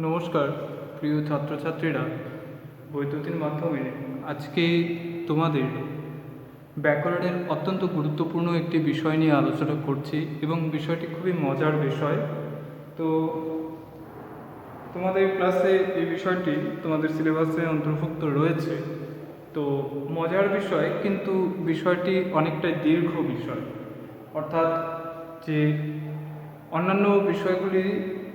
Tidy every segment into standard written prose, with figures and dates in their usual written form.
নমস্কার প্রিয় ছাত্রছাত্রীরা, বৈদ্যুতিন মাধ্যমে আজকে তোমাদের ব্যাকরণের অত্যন্ত গুরুত্বপূর্ণ একটি বিষয় নিয়ে আলোচনা করছি এবং বিষয়টি খুবই মজার বিষয়। তো তোমাদের ক্লাসে এই বিষয়টি তোমাদের সিলেবাসে অন্তর্ভুক্ত রয়েছে। তো মজার বিষয়, কিন্তু বিষয়টি অনেকটাই দীর্ঘ বিষয়, অর্থাৎ যে অন্যান্য বিষয়গুলি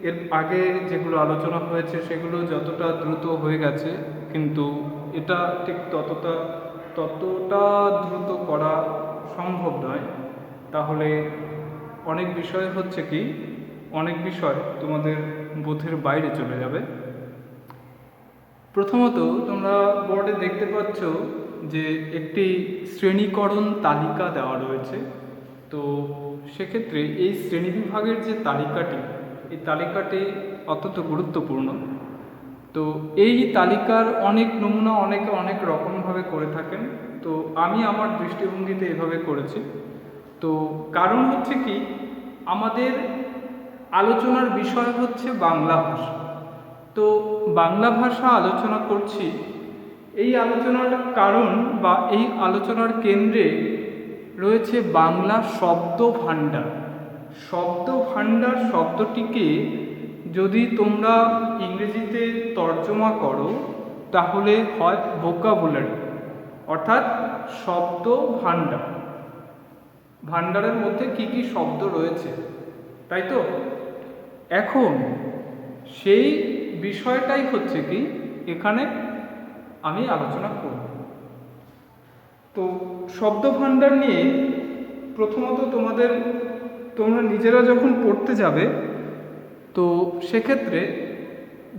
এর আগে যেগুলো আলোচনা হয়েছে সেগুলো যতটা দ্রুত হয়ে গেছে, কিন্তু এটা ঠিক ততটা দ্রুত করা সম্ভব নয়। তাহলে অনেক বিষয় হচ্ছে কি, অনেক বিষয় তোমাদের বোধের বাইরে চলে যাবে। প্রথমত তোমরা বোর্ডে দেখতে পাচ্ছ যে একটি শ্রেণীকরণ তালিকা দেওয়া রয়েছে। তো সেক্ষেত্রে এই শ্রেণীবিভাগের যে তালিকাটি, এই তালিকাটি অত্যন্ত গুরুত্বপূর্ণ। তো এই তালিকার অনেক নমুনা অনেকে অনেক রকমভাবে করে থাকেন। তো আমি আমার দৃষ্টিভঙ্গিতে এভাবে করেছি। তো কারণ হচ্ছে কি, আমাদের আলোচনার বিষয় হচ্ছে বাংলা ভাষা। তো বাংলা ভাষা আলোচনা করছি, এই আলোচনার কারণ বা এই আলোচনার কেন্দ্রে রয়েছে বাংলা শব্দ ভাণ্ডার। শব্দ ভাণ্ডার শব্দটিকে যদি তোমরা ইংরেজিতে তর্জমা করো তাহলে হয় ভোকাবুলারি, অর্থাৎ শব্দ ভাণ্ডার। ভাণ্ডারের মধ্যে কি কি শব্দ রয়েছে, তাই তো? এখন সেই বিষয়টাই হচ্ছে কি এখানে আমি আলোচনা করব। তো শব্দ ভাণ্ডার নিয়ে প্রথমত তোমরা নিজেরা যখন পড়তে যাবে, তো সেক্ষেত্রে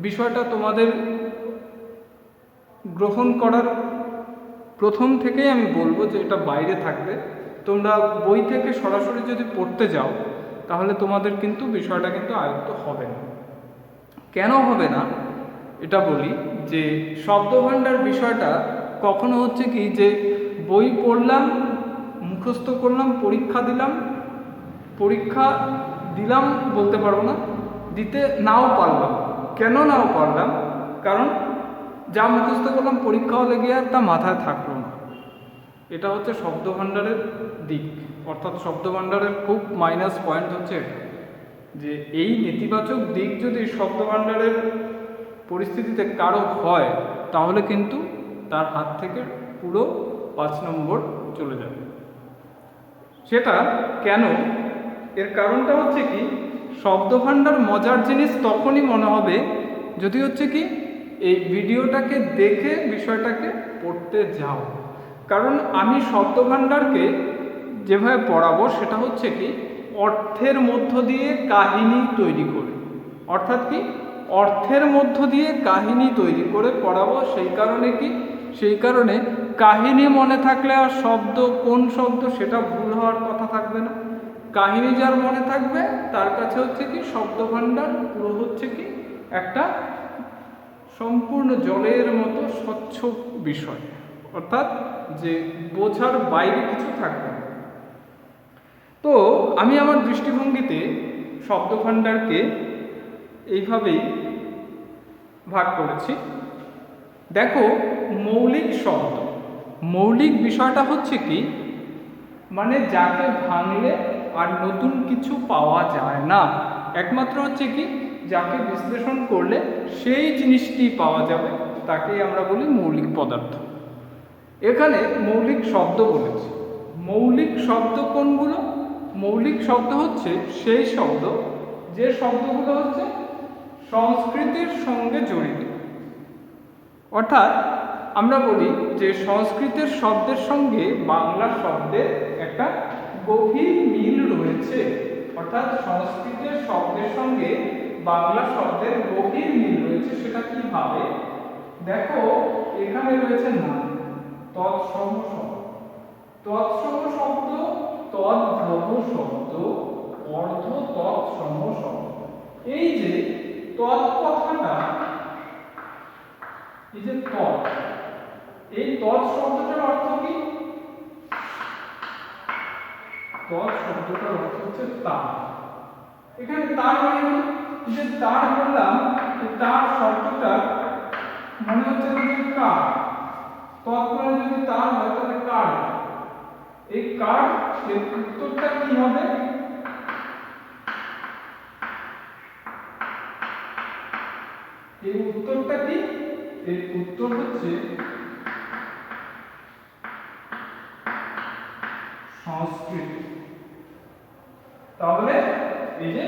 বিষয়টা তোমাদের গ্রহণ করার প্রথম থেকেই আমি বলবো যে এটা বাইরে থাকবে। তোমরা বই থেকে সরাসরি যদি পড়তে যাও তাহলে তোমাদের কিন্তু বিষয়টা কিন্তু আয়ত্ত হবে না। কেন হবে না এটা বলি, যে শব্দভাণ্ডার বিষয়টা কখনো হচ্ছে কি যে বই পড়লাম, মুখস্থ করলাম, পরীক্ষা দিলাম বলতে পারবো না, দিতে নাও পারলাম। কেন নাও পারলাম? কারণ যা মুখস্থ করলাম পরীক্ষা হলে গিয়ে আর তা মাথায় থাকলো না। এটা হচ্ছে শব্দভাণ্ডারের দিক, অর্থাৎ শব্দভাণ্ডারের খুব মাইনাস পয়েন্ট হচ্ছে এটা, যে এই নেতিবাচক দিক যদি শব্দভাণ্ডারের পরিস্থিতিতে কারো হয় তাহলে কিন্তু তার হাত থেকে পুরো 5 নম্বর চলে যাবে। সেটা কেন? এর কারণটা হচ্ছে কি, শব্দভাণ্ডার মজার জিনিস তখনই মনে হবে যদি হচ্ছে কি এই ভিডিওটাকে দেখে বিষয়টাকে পড়তে যাও। কারণ আমি শব্দভাণ্ডারকে যেভাবে পড়াবো সেটা হচ্ছে কি অর্থের মধ্য দিয়ে কাহিনী তৈরি করে, অর্থাৎ কি অর্থের মধ্য দিয়ে কাহিনী তৈরি করে পড়াবো। সেই কারণে কাহিনী মনে থাকলে আর কোন শব্দ সেটা ভুল হওয়ার কথা থাকবে না। কাহিনী যার মনে থাকবে তার কাছে হচ্ছে কি শব্দভাণ্ডার পুরো হচ্ছে কি একটা সম্পূর্ণ জলের মতো স্বচ্ছ বিষয়, অর্থাৎ যে বোঝার বাইরে কিছু থাকবে না। তো আমি আমার দৃষ্টিভঙ্গিতে শব্দভাণ্ডারকে এইভাবেই ভাগ করেছি। দেখো, মৌলিক শব্দ, মৌলিক বিষয়টা হচ্ছে কি, মানে যাকে ভাঙলে আর নতুন কিছু পাওয়া যায় না, একমাত্র হচ্ছে কি যাকে বিশ্লেষণ করলে সেই জিনিসটি পাওয়া যাবে, তাকেই আমরা বলি মৌলিক পদার্থ। এখানে মৌলিক শব্দ বলেছি। মৌলিক শব্দ কোনগুলো? মৌলিক শব্দ হচ্ছে সেই শব্দ যে শব্দগুলো হচ্ছে সংস্কৃতির সঙ্গে জড়িত। অর্থাৎ আমরা বলি যে সংস্কৃতের শব্দের সঙ্গে বাংলা শব্দের একটা গভীর মিল রয়েছে, অর্থাৎ সংস্কৃতের শব্দের সঙ্গে বাংলা শব্দের গভীর মিল রয়েছে। সেটা কিভাবে? দেখো, এখানে রয়েছে না তৎসম শব্দ, তৎসম শব্দ, তদ্ভব শব্দ, অর্ধ তৎসম শব্দ। এই যে তৎ কথাটা, এই যে তৎ, এই তৎ শব্দটার অর্থ কি? তৎ শব্দটার অর্থ হচ্ছে তার। এখানে তার মানে যে তার বললাম, তার শব্দটা মনে হচ্ছে যে কার, তৎপরে যদি তার হয় তাহলে কার, এই কার এর উত্তরটা কি হবে? এই উত্তরটা কি? এর উত্তর হচ্ছে সংস্কৃত। তাহলে এই যে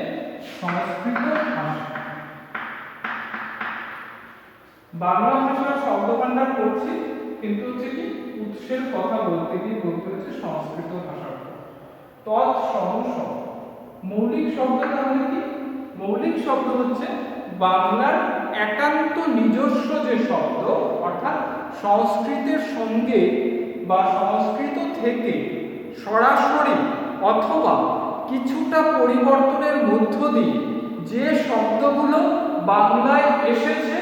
সংস্কৃত ভাষা, বাংলা ভাষার শব্দভাণ্ডার করছি কিন্তু হচ্ছে কি উৎসের কথা বলতে গিয়ে বলতে হচ্ছে সংস্কৃত ভাষা। তৎসম শব্দ, মৌলিক শব্দ তাহলে কি? মৌলিক শব্দ হচ্ছে বাংলার একান্ত নিজস্ব যে শব্দ, অর্থাৎ সংস্কৃতের সঙ্গে বা সংস্কৃত থেকে সরাসরি অথবা কিছুটা পরিবর্তনের মধ্য দিয়ে যে শব্দগুলো বাংলায় এসেছে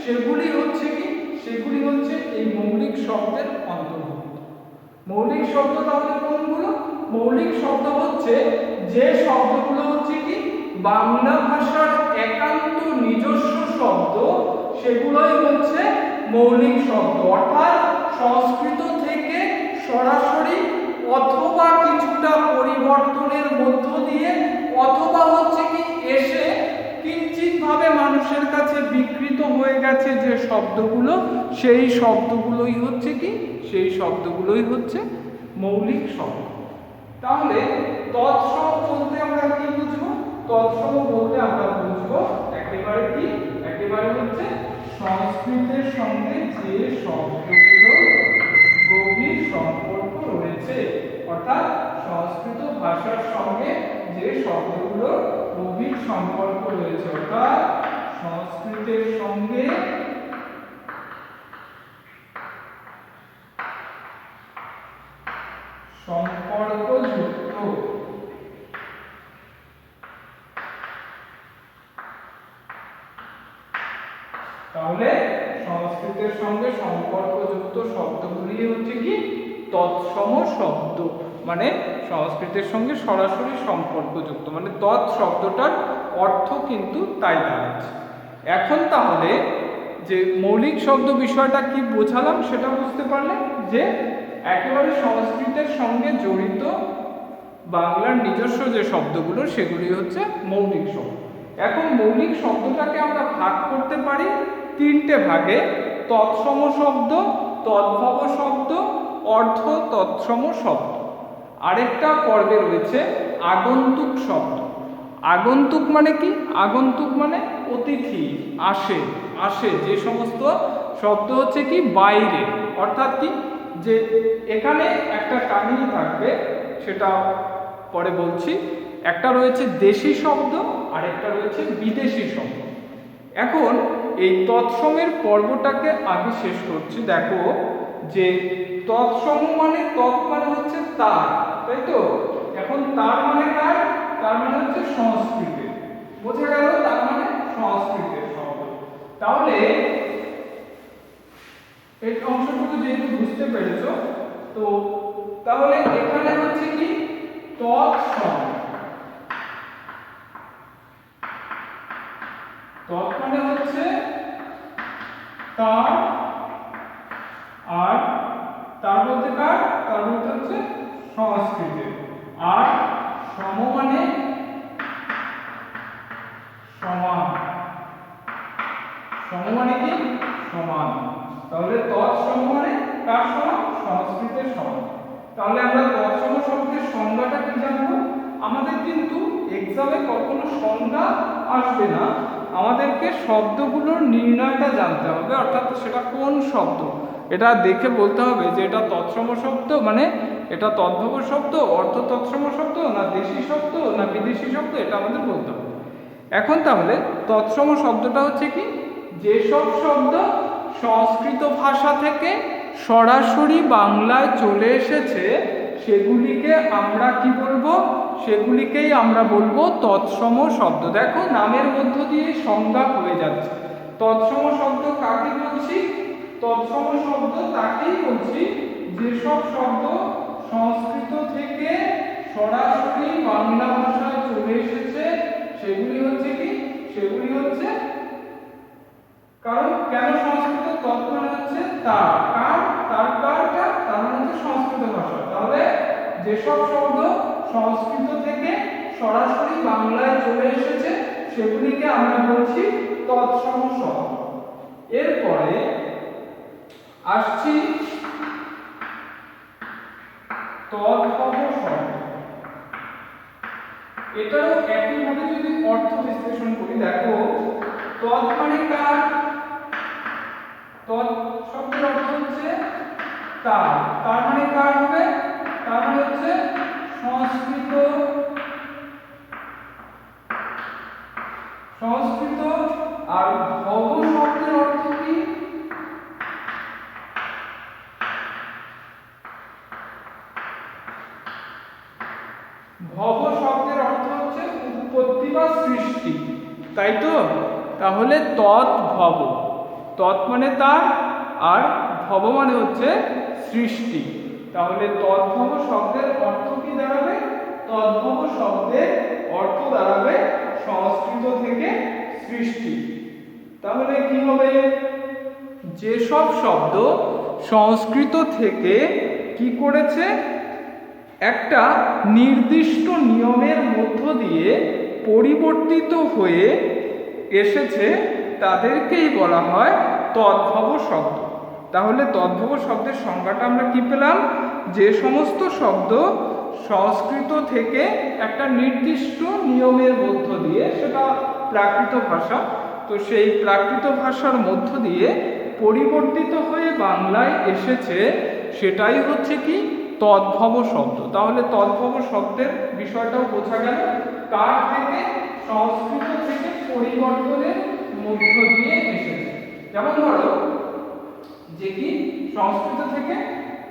সেগুলি হচ্ছে কি? সেগুলি হচ্ছে এই মৌলিক শব্দের অন্তর্ভুক্ত। মৌলিক শব্দ তাহলে কোনগুলো? মৌলিক শব্দ হচ্ছে যে শব্দগুলো হচ্ছে কি বাংলা ভাষার একান্ত নিজস্ব শব্দ, সেগুলোই হচ্ছে মৌলিক শব্দ, অর্থাৎ সংস্কৃত থেকে সরাসরি অথবা কিছুটা পরিবর্তনের মধ্য দিয়ে অথবা হচ্ছে কি এসে কিঞ্চিত ভাবে মানুষের কাছে বিকৃত হয়ে গেছে যে শব্দগুলো, সেই শব্দগুলোই হচ্ছে কি? সেই শব্দগুলোই হচ্ছে মৌলিক শব্দ। তাহলে তৎসম বলতে আমরা কি বুঝবো? তৎসম বলতে আমরা বুঝবো একেবারে কি? একেবারে হচ্ছে সংস্কৃতের সঙ্গে যে শব্দগুলোর গভীর সম্পর্ক রয়েছে, অর্থাৎ সংস্কৃত ভাষার সঙ্গে যে শব্দগুলোর গভীর সম্পর্ক রয়েছে, অর্থাৎ সংস্কৃতের সঙ্গে সম্পর্কযুক্ত। তাহলে সংস্কৃতের সঙ্গে সম্পর্কযুক্ত শব্দগুলি হচ্ছে কি তৎসম শব্দ, মানে সংস্কৃতের সঙ্গে সরাসরি সম্পর্কযুক্ত, মানে তৎ শব্দটার অর্থ কিন্তু তাই দাঁড়াচ্ছে। এখন তাহলে যে মৌলিক শব্দ বিষয়টা কি বোঝালাম সেটা বুঝতে পারলে, যে একেবারে সংস্কৃতের সঙ্গে জড়িত বাংলার নিজস্ব যে শব্দগুলো সেগুলি হচ্ছে মৌলিক শব্দ। এখন মৌলিক শব্দটাকে আমরা ভাগ করতে পারি তিনটে ভাগে: তৎসম শব্দ, তদ্ভব শব্দ, অর্ধ তৎসম শব্দ। আরেকটা পর্বে রয়েছে আগন্তুক শব্দ। আগন্তুক মানে কি? আগন্তুক মানে অতিথি, আসে, আসে যে সমস্ত শব্দ হচ্ছে কি বাইরে, অর্থাৎ কি যে এখানে একটা কাহিনী থাকবে, সেটা পরে বলছি। একটা রয়েছে দেশি শব্দ আর একটা রয়েছে বিদেশি শব্দ। এখন এই তৎসমের পর্বটাকে আগে শেষ করছি। দেখো যে তৎসম মানে তৎ মানে হচ্ছে তার, তাই তো? এখন তার মানে কার? তার মানে হচ্ছে সংস্কৃতের, বোঝা গেল? তার মানে সংস্কৃতের শব্দ। তাহলে এই অংশটুকু যেহেতু বুঝতে পেরেছো, তো তাহলে এখানে হচ্ছে কি তৎসম, তৎ মানে হচ্ছে তার, আর তার বলতে কার? তার বলতে হচ্ছে সংস্কৃতের। আর সম মানে সমান, সম মানে কি সমান। তাহলে তৎসম মানে কার সমান? সংস্কৃতের সমান। তাহলে আমরা তৎসম শব্দের সংজ্ঞাটা কি জানবো? আমাদের কিন্তু এক্সামে কখনো সংজ্ঞা আসবে না, আমাদেরকে শব্দগুলোর নির্ণয়টা জানতে হবে, অর্থাৎ সেটা কোন শব্দ এটা দেখে বলতে হবে যে এটা তৎসম শব্দ, মানে এটা তদ্ভব শব্দ, অর্ধ তৎসম শব্দ, না দেশি শব্দ, না বিদেশি শব্দ, এটা আমাদের বলতে হবে। এখন তাহলে তৎসম শব্দটা হচ্ছে কি যেসব শব্দ সংস্কৃত ভাষা থেকে সরাসরি বাংলায় চলে এসেছে সেগুলিকে আমরা কি বলবো? সেগুলিকেই আমরা বলবো তৎসম শব্দ। দেখো নামের মধ্য দিয়ে সংজ্ঞা হয়ে যাচ্ছে। তৎসম শব্দ কাকে বলছি? তৎসম শব্দ তাকেই বলছি যেসব শব্দ সংস্কৃত থেকে সরাসরি বাংলা ভাষায় চলে এসেছে সেগুলি হচ্ছে কি সেগুলি হচ্ছে, কারণ কেন সংস্কৃত? তৎ মানে হচ্ছে তার, কার, কারটা তার মানে হচ্ছে সংস্কৃত ভাষা। তাহলে যেসব শব্দ সংস্কৃত থেকে সরাসরি বাংলায় চলে এসেছে সেগুলিকে আমরা বলছি তৎসম শব্দ। এরপরে আসছি তদ্ভব শব্দ। এটাও একইভাবে যদি অর্থ বিশ্লেষণ করি, দেখো তৎ মানে কার, তৎ শব্দের অর্থ হচ্ছে তার, তার মানে কার হবে, তার মানে হচ্ছে সংস্কৃত, সংস্কৃত। আর ভব শব্দের অর্থ কি? ভব শব্দের অর্থ হচ্ছে উৎপত্তি বা সৃষ্টি, তাই তো? তাহলে তৎ ভব, তৎ মানে তার আর ভব মানে হচ্ছে সৃষ্টি। তাহলে তদ্ভব শব্দের অর্থ কি দাঁড়াবে? তদ্ভব শব্দের অর্থ দাঁড়াবে সংস্কৃত থেকে সৃষ্টি। তাহলে কি হবে? যেসব শব্দ সংস্কৃত থেকে কি করেছে, একটা নির্দিষ্ট নিয়মের মধ্য দিয়ে পরিবর্তিত হয়ে এসেছে, তাদেরকেই বলা হয় তদ্ভব শব্দ। তাহলে তদ্ভব শব্দের সংজ্ঞাটা আমরা কি পেলাম? যে সমস্ত শব্দ সংস্কৃত থেকে একটা নির্দিষ্ট নিয়মের মধ্য দিয়ে, সেটা প্রাকৃত ভাষা, তো সেই প্রাকৃত ভাষার মধ্য দিয়ে পরিবর্তিত হয়ে বাংলায় এসেছে, সেটাই হচ্ছে কি তদ্ভব শব্দ। তাহলে তদ্ভব শব্দের বিষয়টাও বোঝা গেল, কার থেকে? সংস্কৃত থেকে পরিবর্তনের মধ্য দিয়ে এসেছে। যেমন ধরো যে কি সংস্কৃত থেকে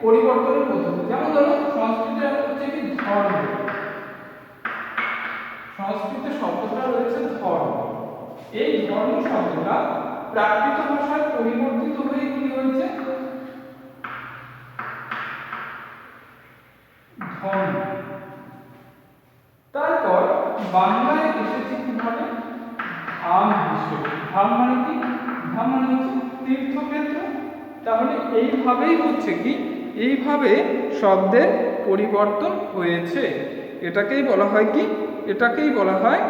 পরিবর্তনের মধ্য দিয়ে, যেমন ধরো সংস্কৃতের হচ্ছে কি ধর্ম, সংস্কৃতের শব্দটা রয়েছে ধর্ম। এই ধর্ম শব্দটা প্রাকৃত ভাষায় পরিবর্তিত হয়ে কি হয়েছে? ধর্ম। তারপর বাংলায় এসেছে কিভাবে? ধাম হিসেবে। ধাম মানে কি? ধাম মানে হচ্ছে তীর্থক্ষেত্র। তাহলে এইভাবেই হচ্ছে কি, এইভাবে শব্দের পরিবর্তন হয়েছে। এটাকেই বলা হয় কি? এটাকেই বলা হয়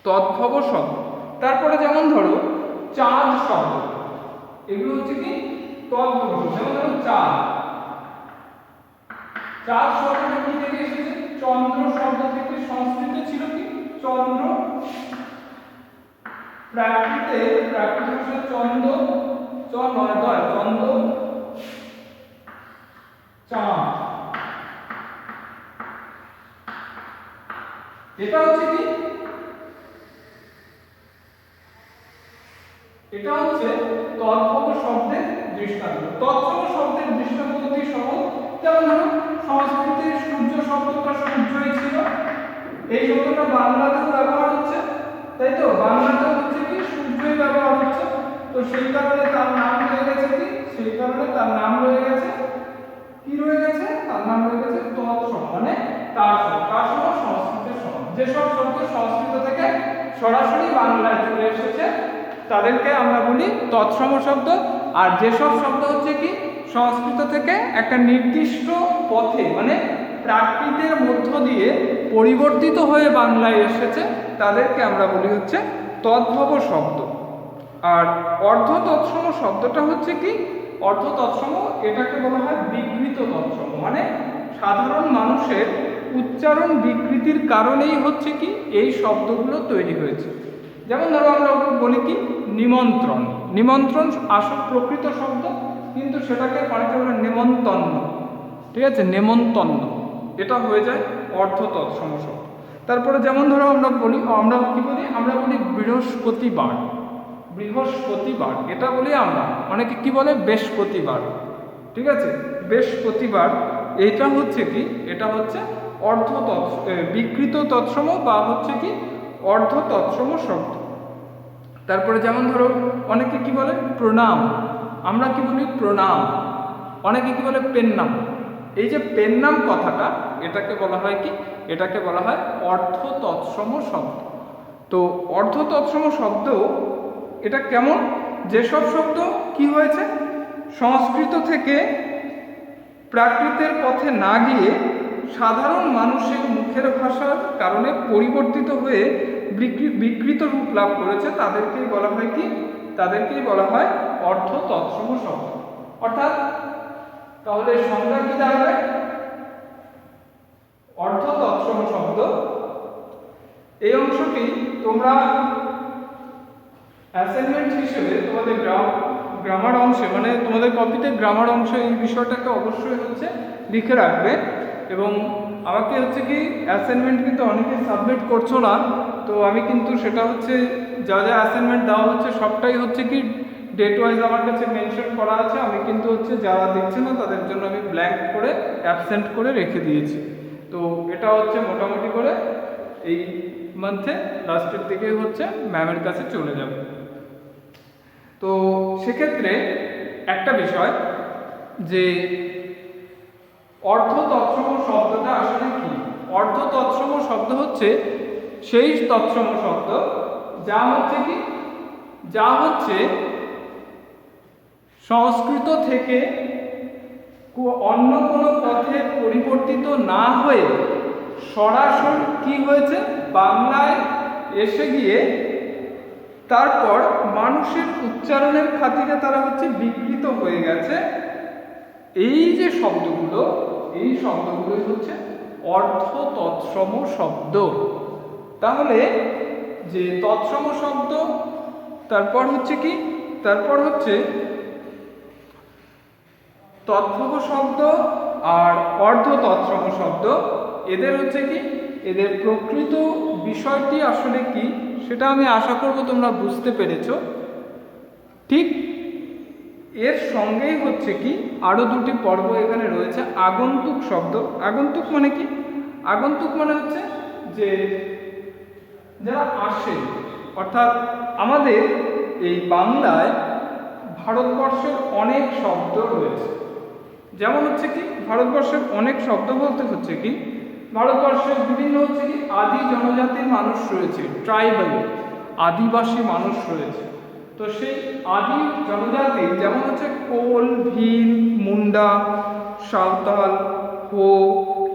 তদ্ভব শব্দ। তারপরে যেমন ধরো চাঁদ শব্দ, এগুলো হচ্ছে কি তদ্ভব শব্দ। যেমন ধরো চাঁদ, চাঁদ শব্দটা কি থেকে এসেছে? চন্দ্র শব্দ থেকে। সংস্কৃত ছিল কি চন্দ্র, প্রাকৃত ভাষা চন্দ্র, চন্দ্র চাঁদ। এটা হচ্ছে কি, এটা হচ্ছে তদ্ভব শব্দের দৃষ্টান্ত। তৎসম শব্দের দৃষ্টান্ত অতি সহজ। যেমন ধরো সংস্কৃতের সূর্য শব্দটা সূর্যই ছিল, এই শব্দটা বাংলাতেও ব্যবহার হচ্ছে, তাই তো? বাংলাতেও হচ্ছে কি সূর্যই ব্যবহার হচ্ছে, তো সেই কারণে তার নাম রয়ে গেছে কি, সেই কারণে তার নাম রয়ে গেছে কি, রয়ে গেছে তার নাম রয়ে গেছে তৎসম, মানে তার সম। তার সম সংস্কৃতের সম। যেসব শব্দ সংস্কৃত থেকে সরাসরি বাংলায় চলে এসেছে তাদেরকে আমরা বলি তৎসম শব্দ। আর যেসব শব্দ হচ্ছে কি সংস্কৃত থেকে একটা নির্দিষ্ট পথে, মানে প্রাকৃতের মধ্য দিয়ে পরিবর্তিত হয়ে বাংলায় এসেছে, তাদেরকে আমরা বলি হচ্ছে তদ্ভব শব্দ। আর অর্ধ তৎসম শব্দটা হচ্ছে কি, অর্ধ তৎসম এটাকে বলা হয় বিকৃত তৎসম, মানে সাধারণ মানুষের উচ্চারণ বিকৃতির কারণেই হচ্ছে কি এই শব্দগুলো তৈরি হয়েছে। যেমন ধরো আমরা বলি কি নিমন্ত্রণ, নিমন্ত্রণ আসল প্রকৃত শব্দ, কিন্তু সেটাকে অনেকে বলে নেমন্তন্ন, ঠিক আছে? নেমন্তন্ন, এটা হয়ে যায় অর্ধ তৎসম শব্দ। তারপরে যেমন ধরো আমরা বলি, আমরা কি বলি, আমরা বলি বৃহস্পতিবার, বৃহস্পতিবার এটা বলি আমরা, অনেকে কি বলে বৃহস্পতিবার, ঠিক আছে? বৃহস্পতিবার এটা হচ্ছে কি, এটা হচ্ছে অর্ধ বিকৃত তৎসম বা হচ্ছে কি অর্ধ তৎসম শব্দ। তারপরে যেমন ধরো অনেকে কি বলে প্রণাম, আমরা কি বলি প্রণাম, অনেকে কি বলে পেন্নাম। এই যে পেন্নাম কথাটা, এটাকে বলা হয় কি, এটাকে বলা হয় অর্ধ তৎসম শব্দ। তো অর্ধ তৎসম শব্দ এটা কেমন, যেসব শব্দ কি হয়েছে সংস্কৃত থেকে প্রাকৃতের পথে না গিয়ে সাধারণ মানুষের মুখের ভাষার কারণে পরিবর্তিত হয়ে বিকৃত রূপ লাভ করেছে, তাদেরকেই বলা হয় কি, তাদেরকেই বলা হয় অর্ধ তৎসম শব্দ। অর্থাৎ তাহলে সংজ্ঞা কি দাঁড়াবে, অর্ধ তৎসম শব্দ এই অংশটি তোমরা অ্যাসাইনমেন্ট হিসেবে তোমাদের গ্রামার অংশে, মানে তোমাদের কপিতে গ্রামার অংশে এই বিষয়টাকে অবশ্যই লিখে রাখবে। এবং আমাকে কি অ্যাসাইনমেন্ট কিন্তু অনেকে সাবমিট করছো না, তো আমি কিন্তু সেটা যা যা অ্যাসাইনমেন্ট দেওয়া সবটাই কি ডেট ওয়াইজ আমার কাছে মেনশন করা আছে। আমি কিন্তু যারা দেখছে না তাদের জন্য আমি ব্ল্যাঙ্ক করে অ্যাবসেন্ট করে রেখে দিয়েছি। তো এটা মোটামুটি করে এই মান্থে লাস্টের দিকে ম্যামের কাছে চলে যাবে। তো সেক্ষেত্রে একটা বিষয় যে অর্ধ তৎসম শব্দটা আসলে কি, অর্ধ তৎসম শব্দ সেই তৎসম শব্দ যা কি, যা সংস্কৃত থেকে অন্য কোনো পথে পরিবর্তিত না হয়ে সরাসরি কি হয়েছে বাংলায় এসে গিয়ে তারপর মানুষের উচ্চারণের খাতিরে তারা বিকৃত হয়ে গেছে। এই যে শব্দগুলো, এই শব্দগুলোই অর্ধ তৎসম শব্দ। তাহলে যে তৎসম শব্দ, তারপর কি, তারপর তৎভব শব্দ আর অর্ধ তৎসম শব্দ, এদের কি, এদের প্রকৃত বিষয়টি আসলে কি সেটা আমি আশা করব তোমরা বুঝতে পেরেছো। ঠিক এর সঙ্গেই কি আরো দুটি পর্ব এখানে রয়েছে। আগন্তুক শব্দ, আগন্তুক মানে কি, আগন্তুক মানে যে যারা আসে, অর্থাৎ আমাদের এই বাংলায় ভারতবর্ষের অনেক শব্দ রয়েছে। যেমন কি ভারতবর্ষের অনেক শব্দ বলতে কি ভারতবর্ষের বিভিন্ন কি আদি জনজাতির মানুষ রয়েছে, ট্রাইবাল আদিবাসী মানুষ রয়েছে। তো সেই আদি জনজাতি যেমন কোল, ভীল, মুন্ডা, সাঁওতাল, হো,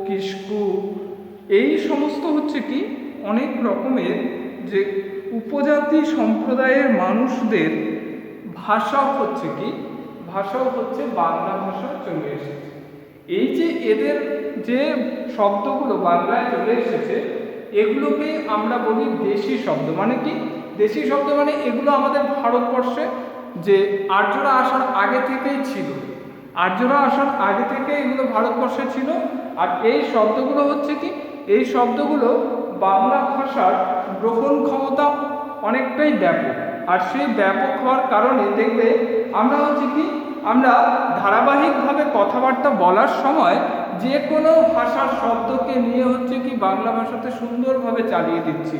কিস্কু, এই সমস্ত কি অনেক রকমের যে উপজাতি সম্প্রদায়ের মানুষদের ভাষাও কি, ভাষাও বাংলা ভাষা চলে এসেছে। এই যে এদের যে শব্দগুলো বাংলায় চলে এসেছে, এগুলোকে আমরা বলি দেশি শব্দ। মানে কি দেশি শব্দ, মানে এগুলো আমাদের ভারতবর্ষে যে আর্যরা আসার আগে থেকেই ছিল, আর্যরা আসার আগে থেকে এগুলো ভারতবর্ষে ছিল। আর এই শব্দগুলো কি, এই শব্দগুলো বাংলা ভাষার গ্রহণ ক্ষমতা অনেকটাই ব্যাপক। আর সেই ব্যাপক হওয়ার কারণে দেখবে আমরা কি, আমরা ধারাবাহিকভাবে কথাবার্তা বলার সময় যে কোনো ভাষার শব্দকে নিয়ে কি বাংলা ভাষাতে সুন্দরভাবে চালিয়ে দিচ্ছি।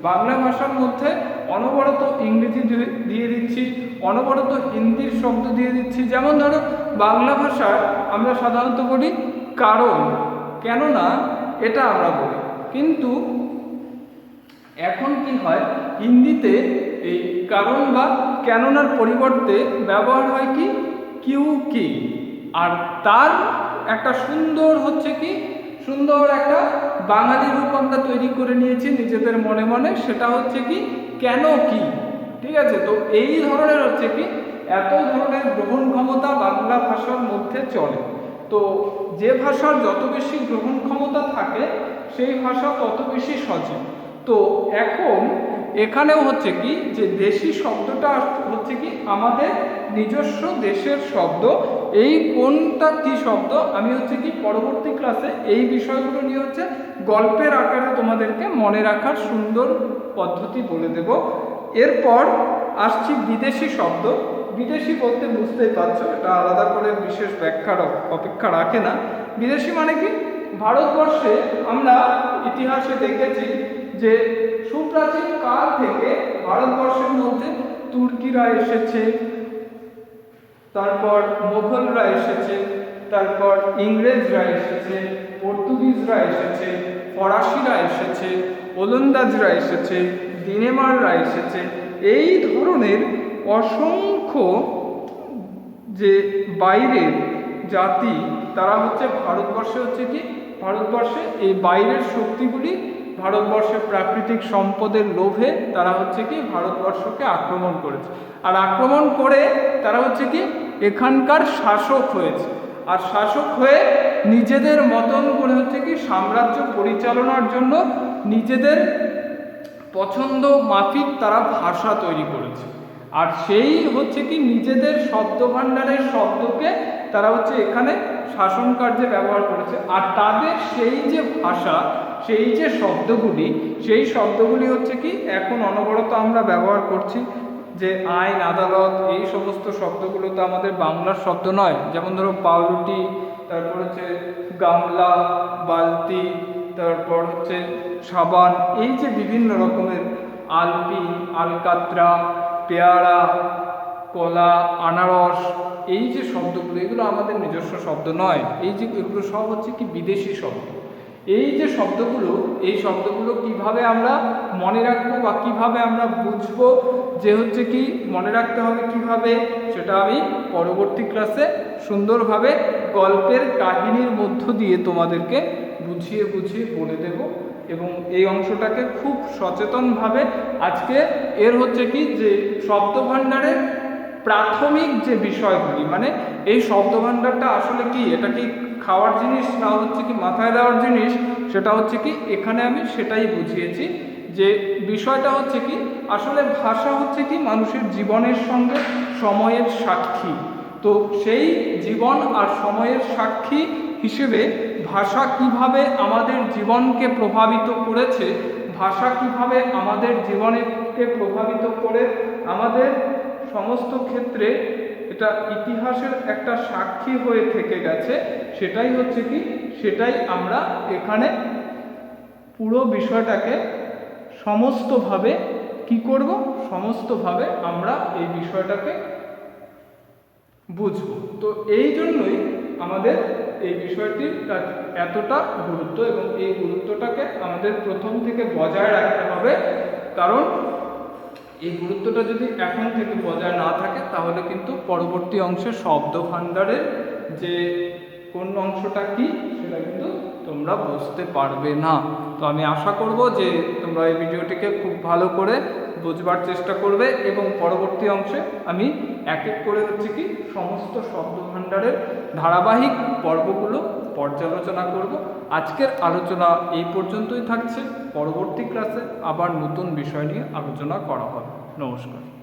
বাংলা ভাষার মধ্যে অনবরত ইংরেজি দিয়ে দিচ্ছি, অনবরত হিন্দির শব্দ দিয়ে দিচ্ছি। যেমন ধরো বাংলা ভাষার আমরা সাধারণত বলি কারণ, কেননা এটা আমরা বলি, কিন্তু এখন কি হয় হিন্দিতে এই কারণ বা কেননার পরিবর্তে ব্যবহার হয় কি কিউ কি। আর তার একটা সুন্দর কি সুন্দর একটা বাঙালি রূপ আমরা তৈরি করে নিয়েছি নিজেদের মনে মনে, সেটা কি কেন কি। ঠিক আছে, তো এই ধরনের কি এত ধরনের গ্রহণ ক্ষমতা বাংলা ভাষার মধ্যে চলে। তো যে ভাষার যত বেশি গ্রহণ ক্ষমতা থাকে সেই ভাষা তত বেশি সজীব। তো এখন এখানেও কি যে দেশি শব্দটা কি আমাদের নিজস্ব দেশের শব্দ। এই কোনটা কি শব্দ আমি কি পরবর্তী ক্লাসে এই বিষয়গুলো নিয়ে গল্পের আকারে তোমাদেরকে মনে রাখার সুন্দর পদ্ধতি বলে দেব। এরপর আসছি বিদেশি শব্দ। বিদেশি বলতে বুঝতেই পারছো এটা আলাদা করে বিশেষ ব্যাখ্যার অপেক্ষা রাখে না। বিদেশি মানে কি, ভারতবর্ষে আমরা ইতিহাসে দেখেছি যে সুপ্রাচীন কাল থেকে ভারতবর্ষের মধ্যে তুর্কিরা এসেছে, তারপর মোগলরা এসেছে, তারপর ইংরেজরা এসেছে, পর্তুগিজরা এসেছে, ফরাসিরা এসেছে, ওলন্দাজরা এসেছে, দিনেমাররা এসেছে, এই ধরনের অসংখ্য যে বাইরের জাতি তারা হচ্ছে ভারতবর্ষে ভারতবর্ষে এই বাইরের শক্তিগুলি ভারতবর্ষের প্রাকৃতিক সম্পদের লোভে তারা ভারতবর্ষকে আক্রমণ করেছে। আর আক্রমণ করে তারা এখানকার শাসক হয়েছে, আর শাসক হয়ে নিজেদের মতন করে সাম্রাজ্য পরিচালনার জন্য নিজেদের পছন্দ মাফিক তারা ভাষা তৈরি করেছে। আর সেই নিজেদের শব্দভাণ্ডারের শব্দকে তারা এখানে শাসন কার্যে ব্যবহার করেছে। আর তাদের সেই যে ভাষা, সেই যে শব্দগুলি, সেই শব্দগুলি এখন অনবরত আমরা ব্যবহার করছি, যে আইন আদালত, এই সমস্ত শব্দগুলো তো আমাদের বাংলার শব্দ নয়। যেমন ধরো পাউরুটি, তারপর গামলা, বালতি, তারপর সাবান, এই যে বিভিন্ন রকমের আলপি, আলকাত্রা, পেয়ারা, কলা, আনারস, এই যে শব্দগুলো, এগুলো আমাদের নিজস্ব শব্দ নয়। এগুলো সব বিদেশি শব্দ। এই যে শব্দগুলো, এই শব্দগুলো কিভাবে আমরা মনে রাখবো বা কিভাবে আমরা বুঝবো যে মনে রাখতে হবে কিভাবে, সেটা আমি পরবর্তী ক্লাসে সুন্দরভাবে গল্পের কাহিনীর মধ্য দিয়ে তোমাদেরকে বুঝিয়ে বলে দেব। এবং এই অংশটাকে খুব সচেতনভাবে আজকে এর যে শব্দভাণ্ডারের প্রাথমিক যে বিষয়গুলি, মানে এই শব্দভাণ্ডারটা আসলে কি, এটা কি খাওয়ার জিনিস না মাথায় দেওয়ার জিনিস, সেটা এখানে আমি সেটাই বুঝিয়েছি। যে বিষয়টা আসলে ভাষা মানুষের জীবনের সঙ্গে সময়ের সাক্ষী। তো সেই জীবন আর সময়ের সাক্ষী হিসেবে ভাষা কিভাবে আমাদের জীবনকে প্রভাবিত করেছে, ভাষা কিভাবে আমাদের জীবনকে প্রভাবিত করে আমাদের সমস্ত ক্ষেত্রে এটা ইতিহাসের একটা সাক্ষী হয়ে থেকে গেছে, সেটাই সেটাই আমরা এখানে পুরো বিষয়টাকে সমস্তভাবে সমস্তভাবে আমরা এই বিষয়টাকে বুঝব। তো এই জন্যই আমাদের এই বিষয়টির এতটা গুরুত্ব, এবং এই গুরুত্বটাকে আমাদের প্রথম থেকে বজায় রাখতে হবে। কারণ এই গুরুত্বটা যদি এখন থেকে বজায় না থাকে, তাহলে কিন্তু পরবর্তী অংশে শব্দভাণ্ডারের যে কোন অংশটা কি, সেটা কিন্তু তোমরা বুঝতে পারবে না। তো আমি আশা করব যে তোমরা এই ভিডিওটিকে খুব ভালো করে বুঝবার চেষ্টা করবে, এবং পরবর্তী অংশে আমি এক এক করে সমস্ত শব্দভাণ্ডারের ধারাবাহিক পর্বগুলো পর্যালোচনা করব। আজকের আলোচনা এই পর্যন্তই থাকছে। পরবর্তী ক্লাসে আবার নতুন বিষয় নিয়ে আলোচনা করা হবে। নমস্কার।